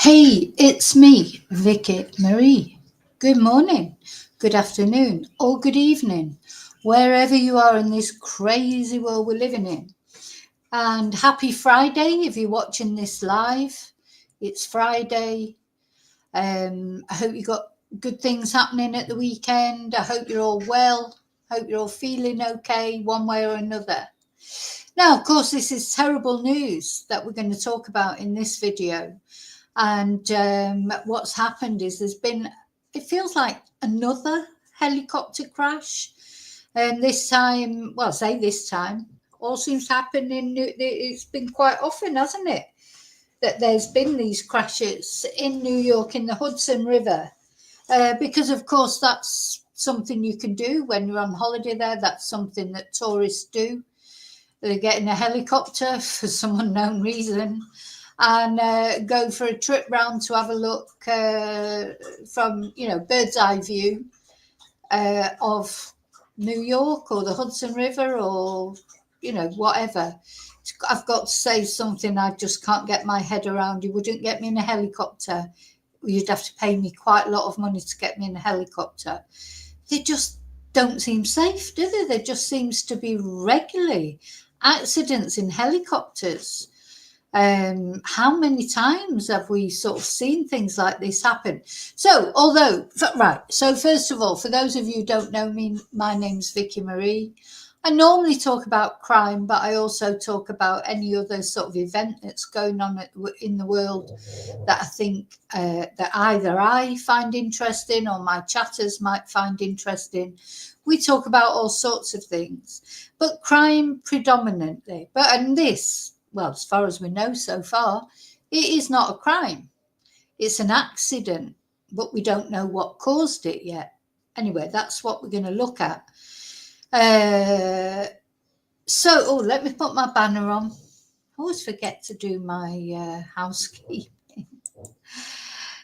Hey, it's me, Vicky Marie. Good morning, good afternoon, or good evening, wherever you are in this crazy world we're living in. And happy Friday if you're watching this live. It's Friday. I hope you got good things happening at the weekend. I hope you're all well. Hope you're all feeling okay one way or another. Now, of course, this is terrible news that we're going to talk about in this video. And what's happened is there's been, it feels like another helicopter crash. And this time, well, say this time, all seems to happen it's been quite often, hasn't it? That there's been these crashes in New York in the Hudson River. Because, of course, that's something you can do when you're on holiday there. That's something that tourists do. They get in a helicopter for some unknown reason and go for a trip round to have a look from, bird's eye view of New York or the Hudson River or, whatever. I've got to say something I just can't get my head around. You wouldn't get me in a helicopter. You'd have to pay me quite a lot of money to get me in a helicopter. They just don't seem safe, do they? There just seems to be regularly accidents in helicopters. How many times have we sort of seen things like this happen? So first of all, for those of you who don't know me, my name's Vicky Marie. I normally talk about crime, but I also talk about any other sort of event that's going on in the world that I think that either I find interesting or my chatters might find interesting. We talk about all sorts of things, but crime predominantly. Well, as far as we know so far, it is not a crime. It's an accident, but we don't know what caused it yet. Anyway, that's what we're going to look at. Let me put my banner on. I always forget to do my housekeeping.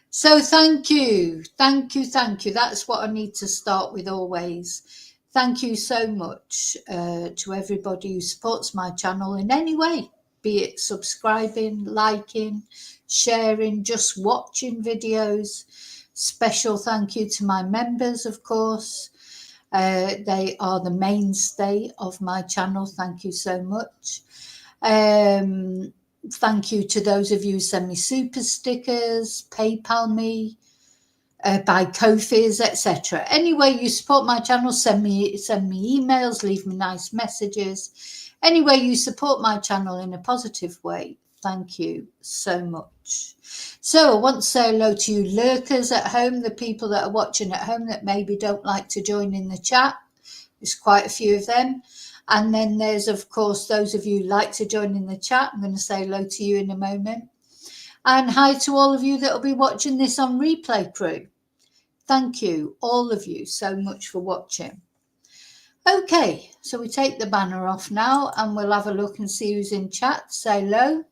So thank you. That's what I need to start with always. Thank you so much to everybody who supports my channel in any way. Be it subscribing, liking, sharing, just watching videos. Special thank you to my members, of course. They are the mainstay of my channel. Thank you so much. Thank you to those of you who send me super stickers, PayPal me, buy Ko-fis, etc. Any way you support my channel, send me emails, leave me nice messages. Any way you support my channel in a positive way, thank you so much. So I want to say hello to you lurkers at home, the people that are watching at home that maybe don't like to join in the chat. There's quite a few of them. And then there's, of course, those of you who like to join in the chat. I'm going to say hello to you in a moment. And hi to all of you that will be watching this on replay crew. Thank you, all of you, so much for watching. Okay, so we take the banner off now and we'll have a look and see who's in chat. Say hello.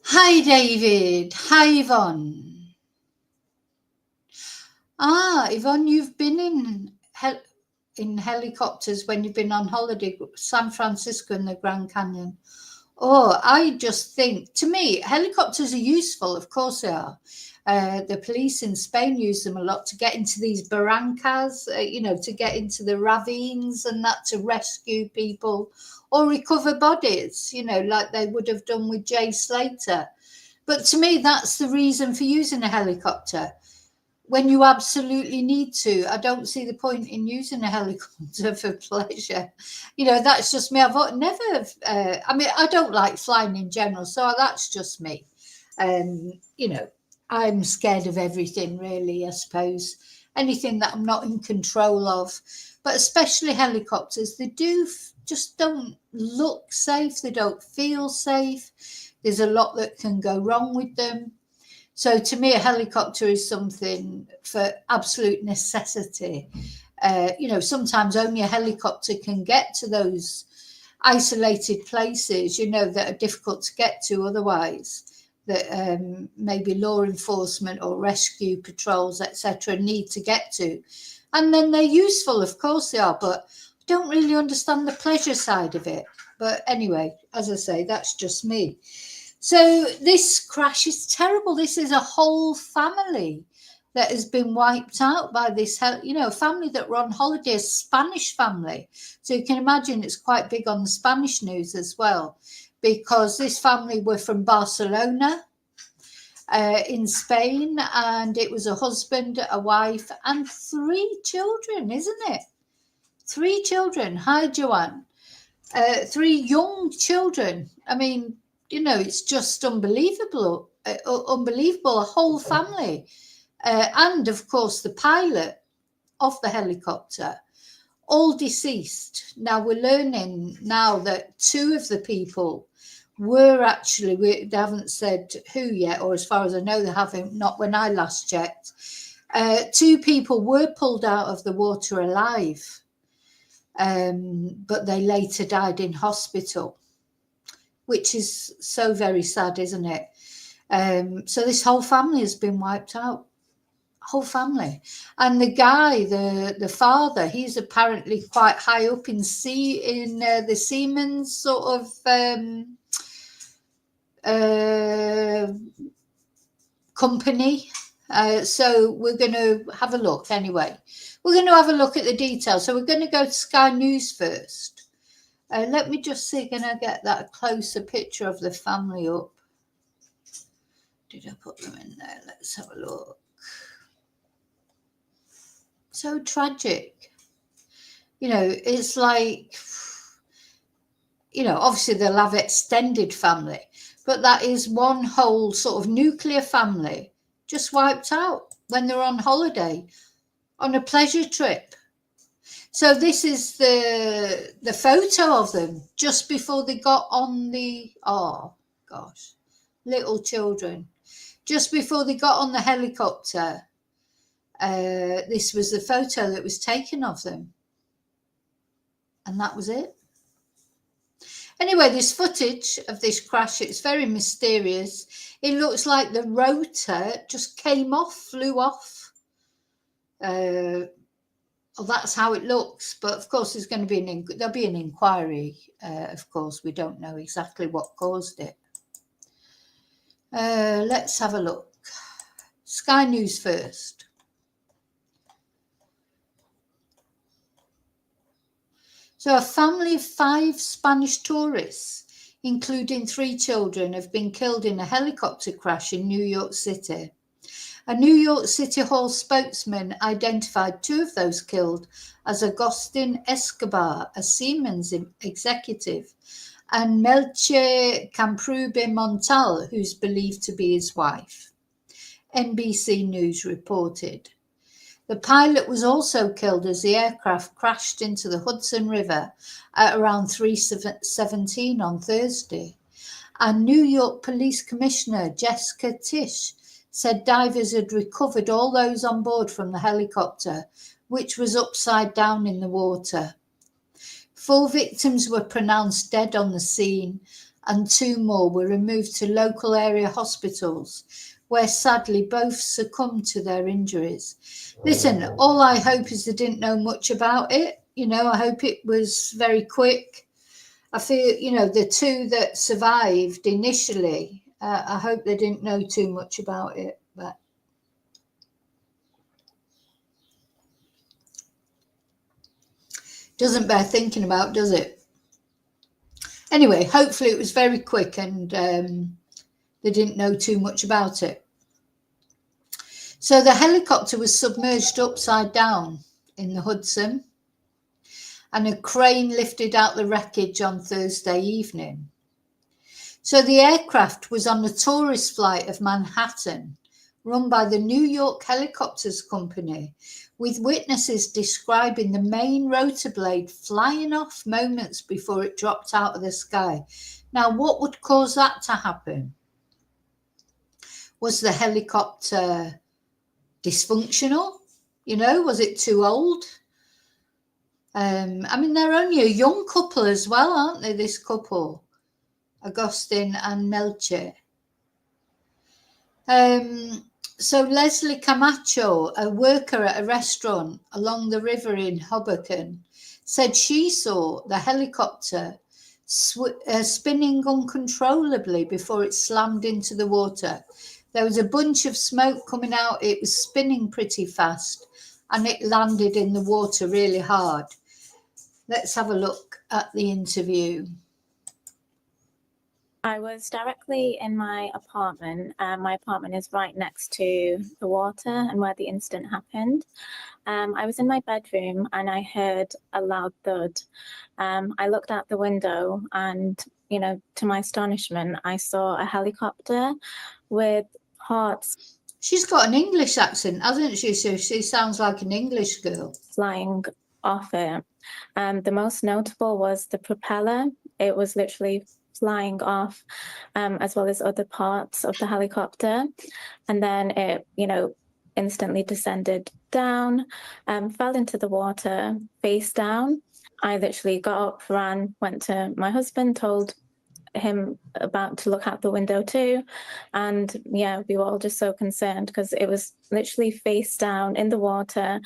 Hi, David. Hi, Yvonne. Yvonne, you've been in helicopters when you've been on holiday, San Francisco and the Grand Canyon. Oh, I just think, to me, helicopters are useful. Of course they are. The police in Spain use them a lot to get into these barrancas, to get into the ravines and that, to rescue people or recover bodies, like they would have done with Jay Slater. But to me, that's the reason for using a helicopter. When you absolutely need to, I don't see the point in using a helicopter for pleasure. That's just me. I've never, I don't like flying in general, so that's just me. I'm scared of everything, really, I suppose. Anything that I'm not in control of. but especially helicopters, they just don't look safe. They don't feel safe. There's a lot that can go wrong with them. So to me, a helicopter is something for absolute necessity. Sometimes only a helicopter can get to those isolated places, that are difficult to get to otherwise, that maybe law enforcement or rescue patrols, etc., need to get to. And then they're useful, of course they are, but I don't really understand the pleasure side of it. But anyway, as I say, that's just me. So this crash is terrible. This is a whole family that has been wiped out by this, a family that were on holiday, a Spanish family. So you can imagine it's quite big on the Spanish news as well, because this family were from Barcelona in Spain, and it was a husband, a wife, and 3 children, isn't it? 3 children. Hi, Joanne. 3 young children. I mean, it's just unbelievable. Unbelievable. A whole family. And of course, the pilot of the helicopter, all deceased. Now we're learning now that 2 of the people were actually, they haven't said who yet, or as far as I know, they haven't, not when I last checked. 2 people were pulled out of the water alive, but they later died in hospital, which is so very sad, isn't it? So this whole family has been wiped out. Whole family. And the guy, the father, he's apparently quite high up in the Siemens sort of company. So we're going to have a look anyway. We're going to have a look at the details. So we're going to go to Sky News first. Let me just see, can I get that closer picture of the family up? Did I put them in there? Let's have a look. So tragic. It's like, obviously they'll have extended family, but that is one whole sort of nuclear family just wiped out when they're on holiday, on a pleasure trip. So this is the photo of them just before they got on the, oh gosh, little children, just before they got on the helicopter. This was the photo that was taken of them. And that was it. Anyway, this footage of this crash, it's very mysterious. It looks like the rotor just came off, flew off. Well, that's how it looks. But of course, there'll be an inquiry. Of course, we don't know exactly what caused it. Let's have a look. Sky News first. So a family of 5 Spanish tourists, including 3 children, have been killed in a helicopter crash in New York City. A New York City Hall spokesman identified 2 of those killed as Agustin Escobar, a Siemens executive, and Melche Camprube Montal, who's believed to be his wife. NBC News reported. The pilot was also killed as the aircraft crashed into the Hudson River at around 3:17 on Thursday. And New York Police Commissioner Jessica Tisch said divers had recovered all those on board from the helicopter, which was upside down in the water. 4 victims were pronounced dead on the scene, and 2 more were removed to local area hospitals, where sadly both succumbed to their injuries. Listen, all I hope is they didn't know much about it. I hope it was very quick. I feel, the 2 that survived initially, I hope they didn't know too much about it. But doesn't bear thinking about, does it? Anyway, hopefully it was very quick and they didn't know too much about it. So the helicopter was submerged upside down in the Hudson, and a crane lifted out the wreckage on Thursday evening. So the aircraft was on a tourist flight of Manhattan run by the New York Helicopters Company, with witnesses describing the main rotor blade flying off moments before it dropped out of the sky. Now, what would cause that to happen? Was the helicopter dysfunctional? Was it too old? I mean, they're only a young couple as well, aren't they, this couple, Agustin and Melche. So Leslie Camacho, a worker at a restaurant along the river in Hoboken, said she saw the helicopter spinning uncontrollably before it slammed into the water. There was a bunch of smoke coming out. It was spinning pretty fast, and it landed in the water really hard. Let's have a look at the interview. I was directly in my apartment. My apartment is right next to the water and where the incident happened. I was in my bedroom and I heard a loud thud. I looked out the window and, to my astonishment, I saw a helicopter with parts. She's got an English accent, hasn't she? So she sounds like an English girl. Flying off it. The most notable was the propeller. It was literally flying off, as well as other parts of the helicopter. And then it, instantly descended down, fell into the water, face down. I literally got up, ran, went to my husband, told him about to look out the window too. And yeah, we were all just so concerned because it was literally face down in the water,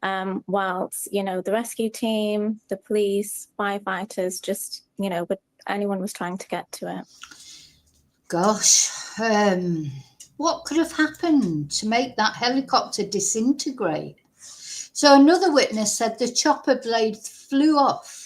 whilst, the rescue team, the police, firefighters, just, but anyone was trying to get to it. Gosh, what could have happened to make that helicopter disintegrate? So another witness said the chopper blade flew off.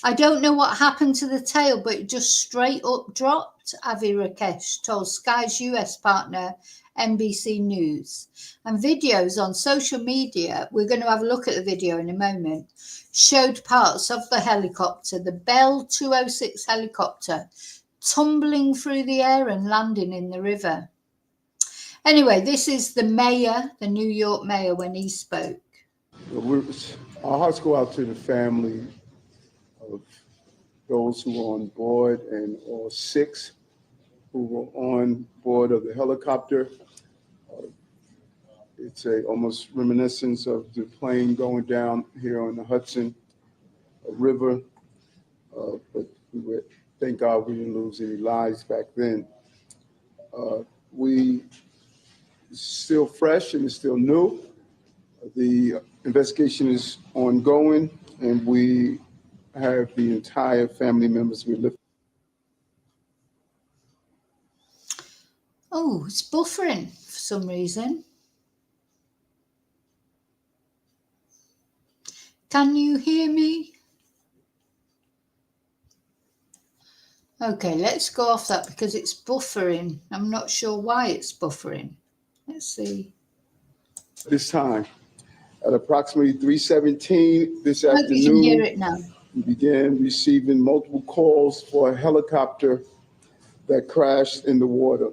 I don't know what happened to the tail, but it just straight up dropped, Avi Rakesh told Sky's US partner NBC News. And videos on social media, we're going to have a look at the video in a moment, showed parts of the helicopter, the Bell 206 helicopter, tumbling through the air and landing in the river. Anyway, this is the mayor, the New York mayor, when he spoke. Our hearts go out to the family of those who were on board and all 6 who were on board of the helicopter. It's almost reminiscence of the plane going down here on the Hudson River, but thank God we didn't lose any lives back then. We still fresh and it's still new. The investigation is ongoing, and we have the entire family members we live. Oh, it's buffering for some reason. Can you hear me? Okay, let's go off that because it's buffering. I'm not sure why it's buffering. Let's see. This time, at approximately 3:17 this I hope afternoon, you can hear it now. we began receiving multiple calls for a helicopter that crashed in the water.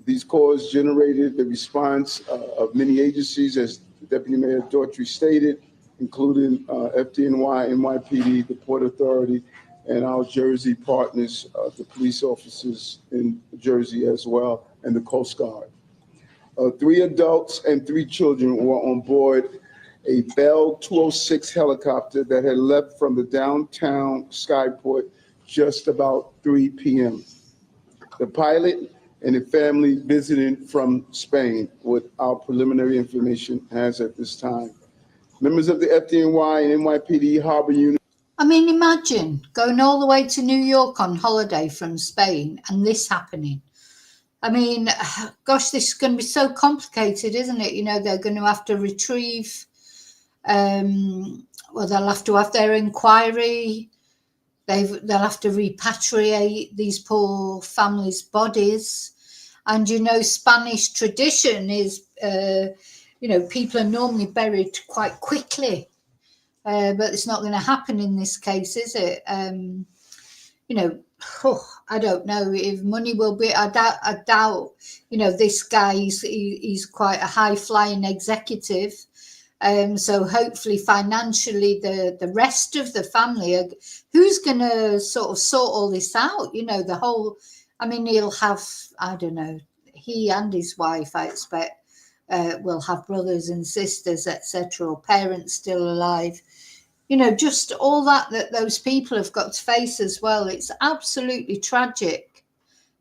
These calls generated the response of many agencies, as Deputy Mayor Daughtry stated, including FDNY, NYPD, the Port Authority, and our Jersey partners, the police officers in Jersey as well, and the Coast Guard. 3 adults and 3 children were on board a Bell 206 helicopter that had left from the downtown Skyport just about 3 p.m. The pilot and the family visiting from Spain, what our preliminary information has at this time. Members of the FDNY and NYPD Harbor Unit. I mean, imagine going all the way to New York on holiday from Spain and this happening. I mean, gosh, this is going to be so complicated, isn't it? They're going to have to retrieve, they'll have to have their inquiry. They'll have to repatriate these poor families' bodies. And, Spanish tradition is, people are normally buried quite quickly. But it's not going to happen in this case, is it? you know, I don't know if money will be. I doubt. You know, this guy, he's quite a high flying executive. So hopefully financially the rest of the family who's going to sort of sort all this out, you know, the whole, I mean, he'll have, I don't know, he and his wife, I expect, will have brothers and sisters, etc., or parents still alive, you know, just all that those people have got to face as well. It's absolutely tragic,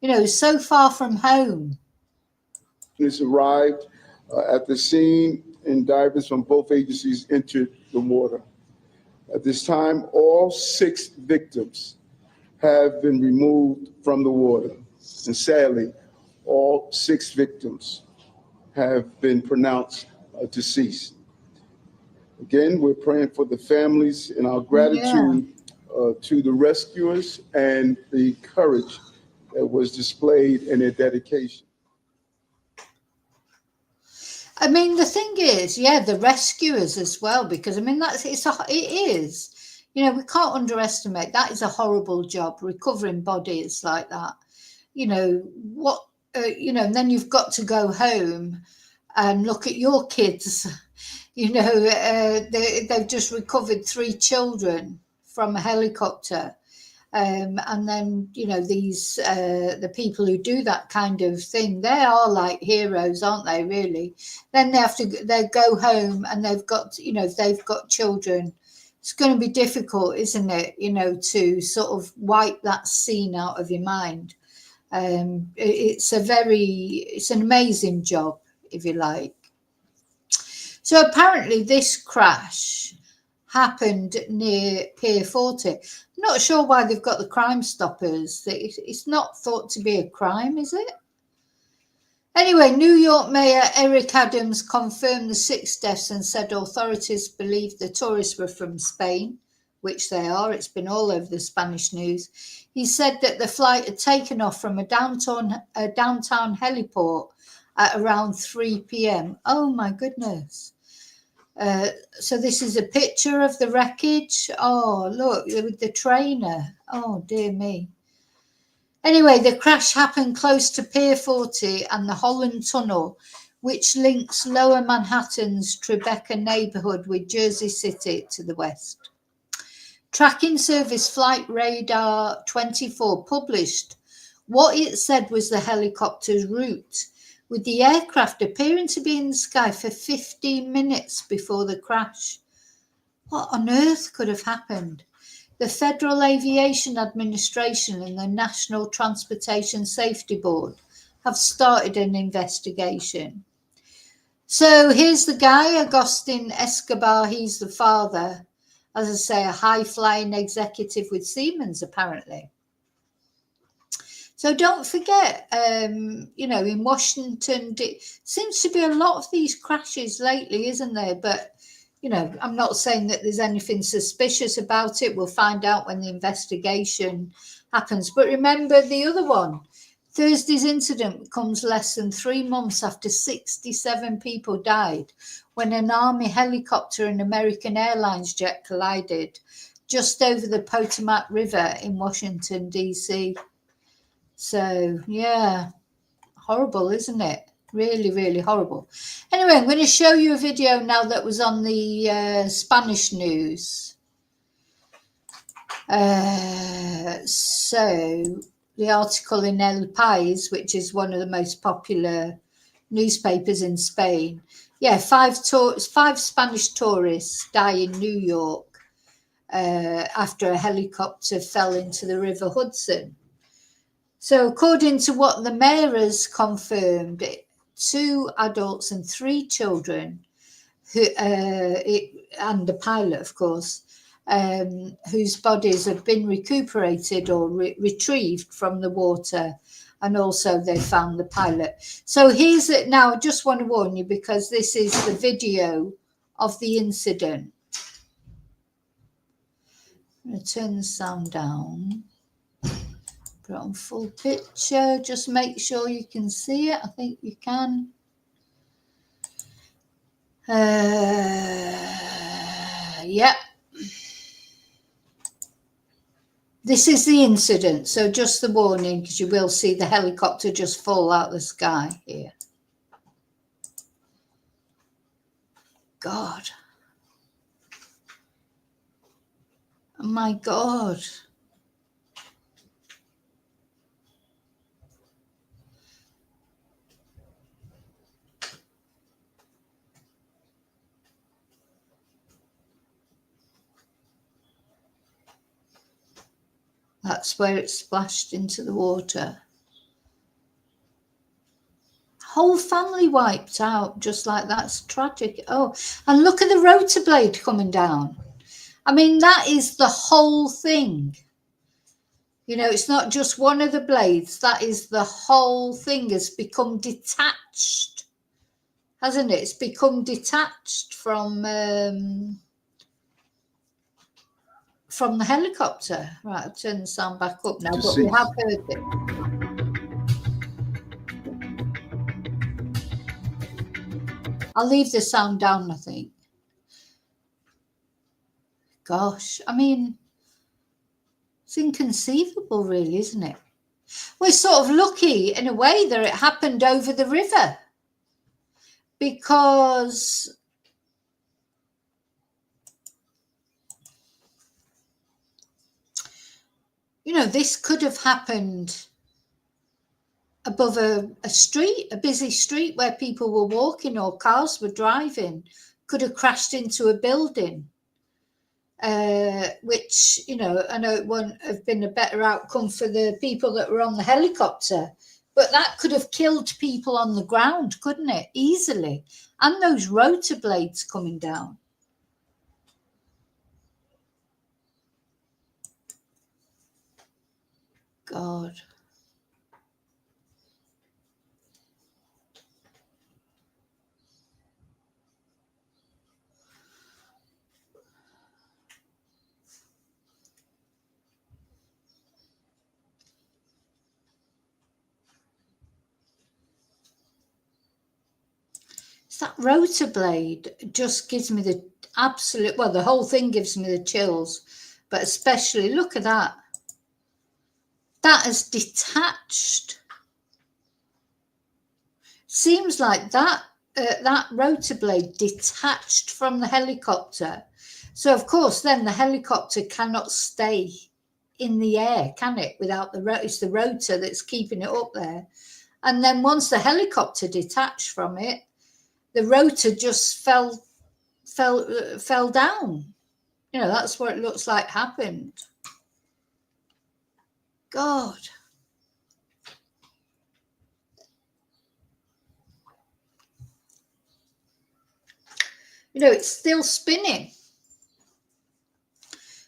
you know, so far from home. Has arrived at the scene, and divers from both agencies entered the water. At this time, all 6 victims have been removed from the water. And sadly, all 6 victims have been pronounced deceased. Again, we're praying for the families and our gratitude to the rescuers and the courage that was displayed in their dedication. I mean, the thing is, yeah, the rescuers as well, because I mean, it is, you know, we can't underestimate that is a horrible job, recovering bodies like that. You know, you know, and then you've got to go home and look at your kids. You know, they've just recovered 3 children from a helicopter. And then, you know, these the people who do that kind of thing, they are like heroes, aren't they, really? Then they go home and they've got, you know, if they've got children, it's going to be difficult, isn't it, you know, to sort of wipe that scene out of your mind. It's an amazing job, if you like. So apparently this crash happened near Pier 40. I'm not sure why they've got the Crime Stoppers. It's not thought to be a crime, is it? Anyway, New York Mayor Eric Adams confirmed the 6 deaths and said authorities believe the tourists were from Spain, which they are. It's been all over the Spanish news. He said that the flight had taken off from a downtown heliport at around 3 p.m. Oh, my goodness. So this is a picture of the wreckage. Oh, look, with the trainer. Oh, dear me. Anyway, the crash happened close to Pier 40 and the Holland Tunnel, which links Lower Manhattan's Tribeca neighborhood with Jersey City to the west. Tracking service Flight Radar 24 published what it said was the helicopter's route, with the aircraft appearing to be in the sky for 15 minutes before the crash. What on earth could have happened? The Federal Aviation Administration and the National Transportation Safety Board have started an investigation. So here's the guy, Agustin Escobar. He's the father, as I say, a high-flying executive with Siemens, apparently. So don't forget, you know, in Washington, it seems to be a lot of these crashes lately, isn't there? But, you know, I'm not saying that there's anything suspicious about it. We'll find out when the investigation happens. But remember the other one. Thursday's incident comes less than 3 months after 67 people died when an Army helicopter and American Airlines jet collided just over the Potomac River in Washington, D.C. So, yeah, horrible, isn't it? Really, really horrible. Anyway, I'm going to show you a video now that was on the Spanish news. So, the article in El País, which is one of the most popular newspapers in Spain. Yeah, 5 Spanish tourists die in New York after a helicopter fell into the River Hudson. So according to what the mayor has confirmed, 2 adults and 3 children, and the pilot, of course, whose bodies have been recuperated or retrieved from the water, and also they found the pilot. So here's it now. I just want to warn you, because this is the video of the incident. I'm going to turn the sound down. Put it on full picture. Just make sure you can see it. I think you can. Yep. This is the incident, so just the warning, because you will see the helicopter just fall out the sky here. God. Oh my God. That's where it splashed into the water. Whole family wiped out just like that. It's tragic. Oh, and look at the rotor blade coming down. I mean, that is the whole thing. You know, it's not just one of the blades. That is the whole thing has become detached, hasn't it? It's become detached from the helicopter. Right, I'll turn the sound back up now, but we have heard it. I'll leave the sound down, I think. Gosh, I mean, it's inconceivable, really, isn't it? We're sort of lucky in a way that it happened over the river, because you know, this could have happened above a street, a busy street where people were walking or cars were driving, could have crashed into a building, which, you know, I know it wouldn't have been a better outcome for the people that were on the helicopter, but that could have killed people on the ground, couldn't it? Easily. And those rotor blades coming down. God. That rotor blade just gives me the absolute, well, the whole thing gives me the chills, but especially look at that. That is detached. Seems like that rotor blade detached from the helicopter. So of course, then the helicopter cannot stay in the air, can it? Without it's the rotor that's keeping it up there. And then once the helicopter detached from it, the rotor just fell down. You know, that's what it looks like happened. God. You know, it's still spinning.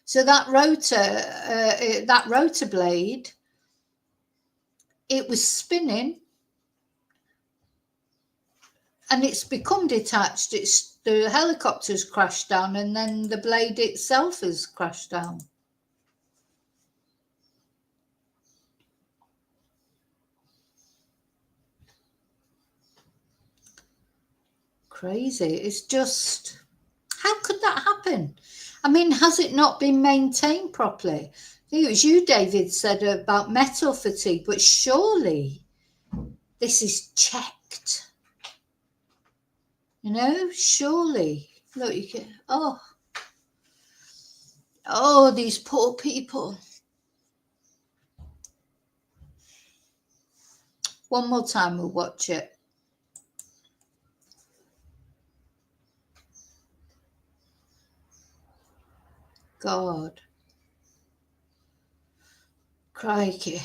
So that rotor blade, it was spinning and it's become detached. The helicopter's crashed down and then the blade itself has crashed down. Crazy. It's just, how could that happen? I mean, has it not been maintained properly? I think it was you, David, said about metal fatigue, but surely this is checked. You know, surely. Look, you can, oh, these poor people. One more time, we'll watch it. God. Crikey.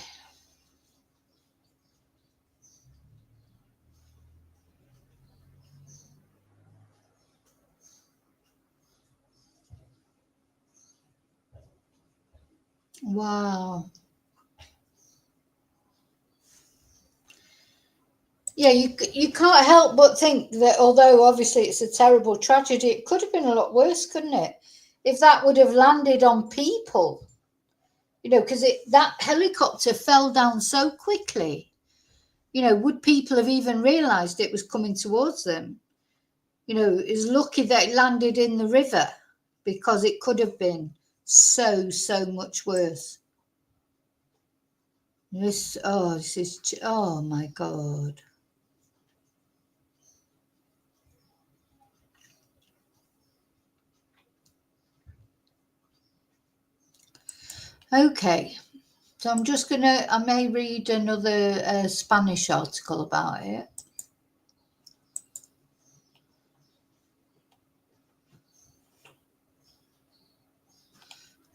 Wow. Yeah, you can't help but think that although obviously it's a terrible tragedy, it could have been a lot worse, couldn't it? If that would have landed on people, you know, because that helicopter fell down so quickly, you know, would people have even realised it was coming towards them? You know, it's lucky that it landed in the river because it could have been so much worse. This is, oh my God. Okay, so I'm just gonna, I may read another Spanish article about it.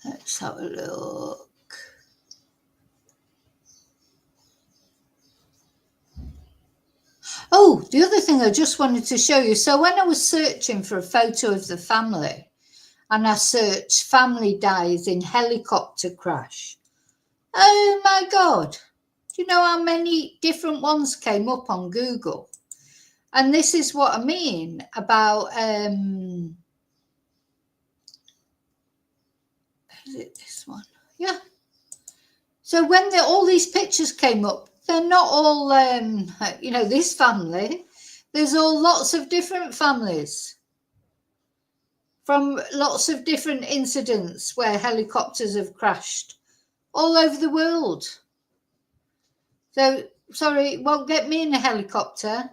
Let's have a look. Oh, the other thing I just wanted to show you. So when I was searching for a photo of the family, and I searched family dies in helicopter crash. Oh my God. Do you know how many different ones came up on Google? And this is what I mean about, is it this one? Yeah. So when all these pictures came up, they're not all, this family. There's all lots of different families from lots of different incidents where helicopters have crashed all over the world. So, sorry, it won't get me in a helicopter.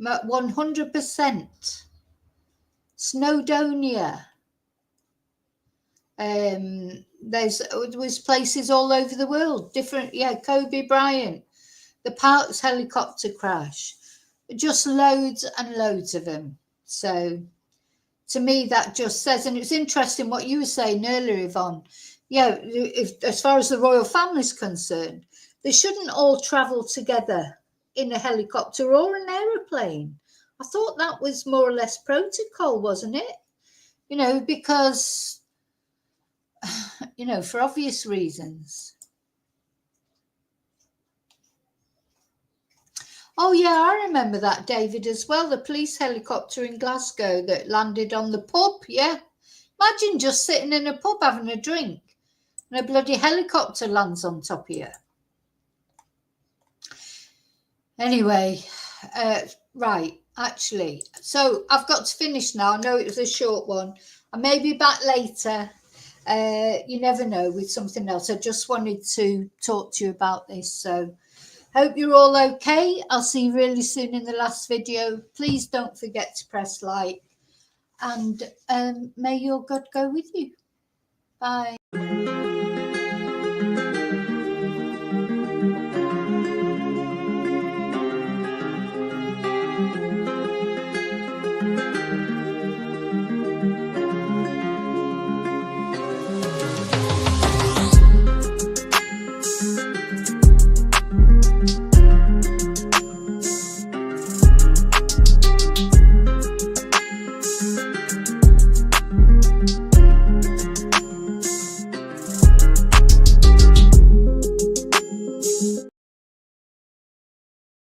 100%. Snowdonia. There's places all over the world. Different, Kobe Bryant. The Parks helicopter crash. Just loads and loads of them. So, to me, that just says, and it's interesting what you were saying earlier, Yvonne. Yeah, as far as the royal family is concerned, they shouldn't all travel together in a helicopter or an aeroplane. I thought that was more or less protocol, wasn't it? Because, for obvious reasons. Oh, yeah, I remember that, David, as well. The police helicopter in Glasgow that landed on the pub, yeah. Imagine just sitting in a pub having a drink and a bloody helicopter lands on top of you. Anyway, right, actually. So I've got to finish now. I know it was a short one. I may be back later. You never know, with something else. I just wanted to talk to you about this. So hope you're all okay. I'll see you really soon in the last video. Please don't forget to press like. And may your God go with you. Bye.